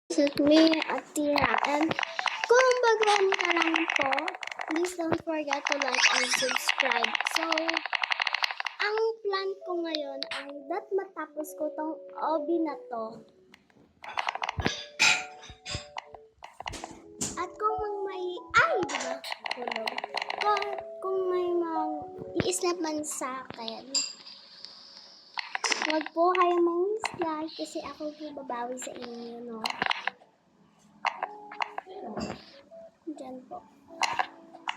With me, Atira, and kung baguhan ka lang po, please don't forget to like and subscribe. So, ang plan ko ngayon ay matapos ko tong hobby na to. At kung may, diba? Tulog. Kung may iisnap man sa akin, huwag po kayo mag-dislike kasi ako po babawi sa inyo, no? Diyan po.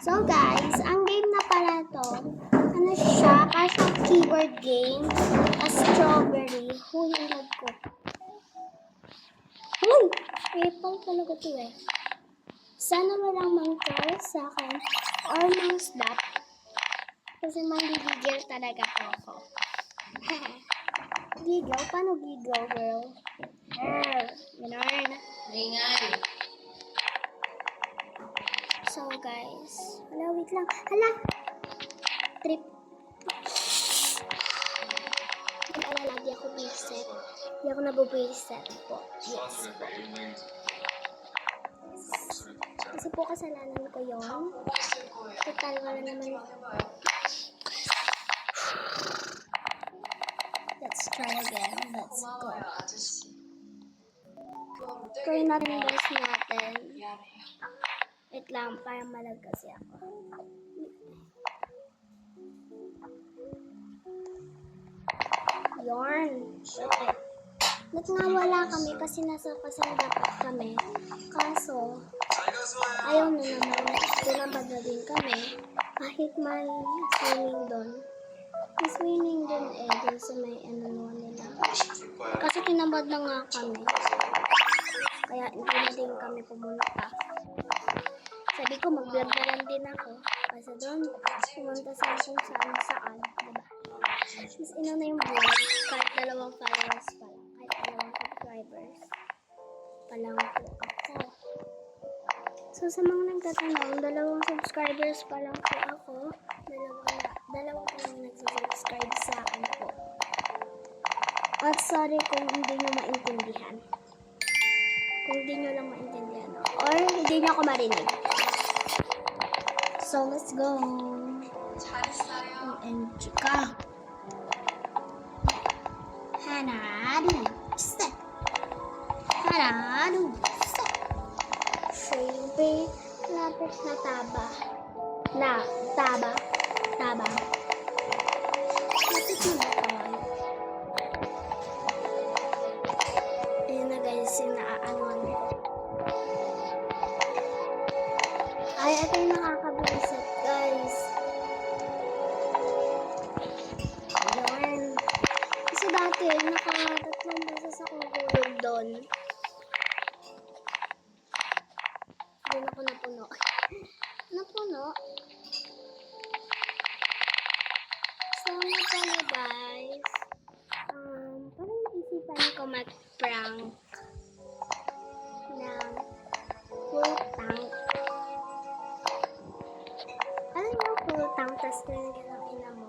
So guys, ang game na pala to, ano siya, parang keyboard game, a strawberry. Huy, ilag ko. Huy! Apple talaga to eh. Sana walang mang-call sa akin or mang-stop. Kasi manggigigil talaga po ako. Gigil? Paano gigil, girl? Ganon. Ingay. So guys, wait lang. Trip. Lagi ako reset. Hindi ako nabubuiset po. Yes po. Kasi po kasalanan ko yun. Total, wala naman. Let's try again. Let's go. Try natin yung voice natin. Wait lang, parang malag kasi ako. Yarn. Okay. Ba't nga wala kami kasi nasa kasal dapat kami. Kaso, ayaw na naman. Tinabad na din kami. Kahit may swimming doon. May swimming doon dun sa may ano nila. Kasi tinabad na nga kami. Kaya hindi na din kami pumunta. Sabi ko, mag-vlog na lang din ako. Kasi doon, pumunta sa kung saan. Diba? Mas ino na yung vlog. Kahit 2 followers pa lang. Kahit 2 subscribers pa lang po ako. So, sa mga nagtatanong, 2 subscribers pa lang po ako. Dalawa pa lang nagsubscribe sa akin po. At sorry kung hindi nyo maintindihan. Kung hindi nyo lang maintindihan. Or hindi nyo ako marinig. So, let's go. OMG ka. Hanadu. Step. Hanadu. Step. Siyempre, lapit na taba. Taba. Lapit na ba tayo? Ayan na guys, yung naaanuan ko. Ay, ito yung nakakabisit, guys. Ayun. Kasi dati, 3 beses ako hulog doon. Doon ako napuno. So, nga pala, guys. Parang naisipan ko mag-prank ng full tank. Alam niyo, full tank, tas pinagyan ng ina mo.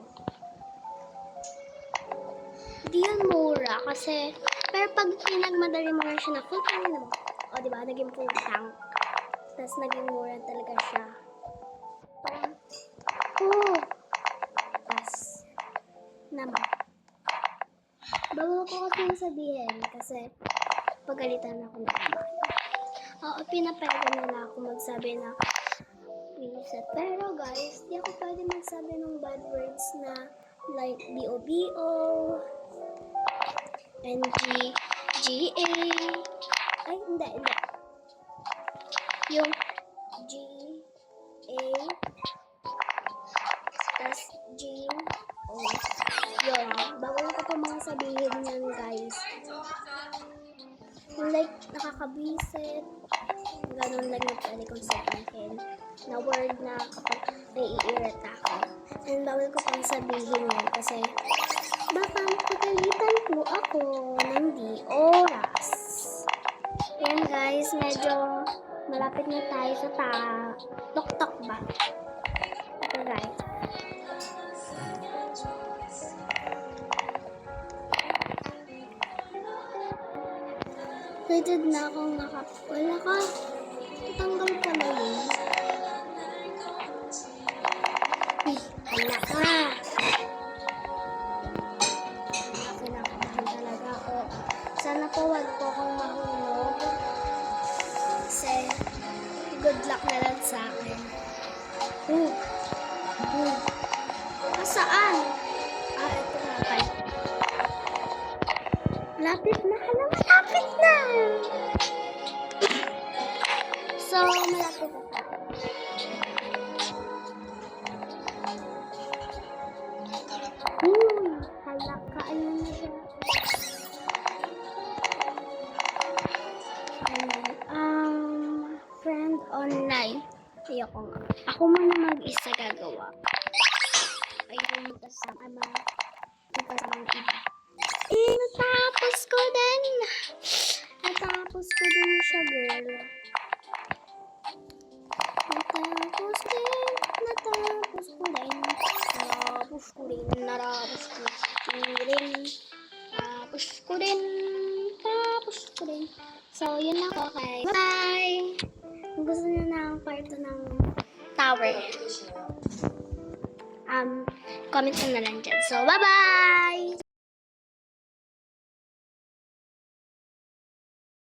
Hindi yan mura kasi, pero pag pinagmadali mo na siya na full tank na mo, o diba, naging full tank. Tas naging mura talaga siya. Parang, tas, naman. Bago ko kasi sabihin kasi pagalitan ako na naman. Oo, pinapayag na ako magsabi na reset. Pero guys, di ako pwede magsabi ng bad words na like B-O-B-O, N-G-G-A. Ay, hindi. Yung G-A tas G-O. Yun. Bago ko pa mga sabihin yan, guys. Yung like, nakakabisit. Ganun lang yung pwede kong sabihin. Na word na kapag naiirita ako. And bawal ko pang sabihin yan kasi baka makagalitan po ako ng di oras. Yan guys, medyo malapit na tayo sa tok-tok ba? Ito guys. Excited na akong wala ka. Tatanggal ka na yun. Ay, hala ka. Kinakabahan talaga ako. Sana po wag po akong mahulog. Kasi, good luck na lang sa akin. Saan? Ito na kayo. Lapit na. Hala, malapit na. So, malapit na tayo. Hala ka. Ayun na siya. Friend online. Ayoko nga. Ako muna mag-isa gagawa. Ayoko magkasama iba. Natapos ko din. Natapos ko din siya, girl. Natapos ko din. So, yun na po, okay. Bye! Kung gusto nyo na ang part ng tower, comment na lang dyan. So, bye-bye!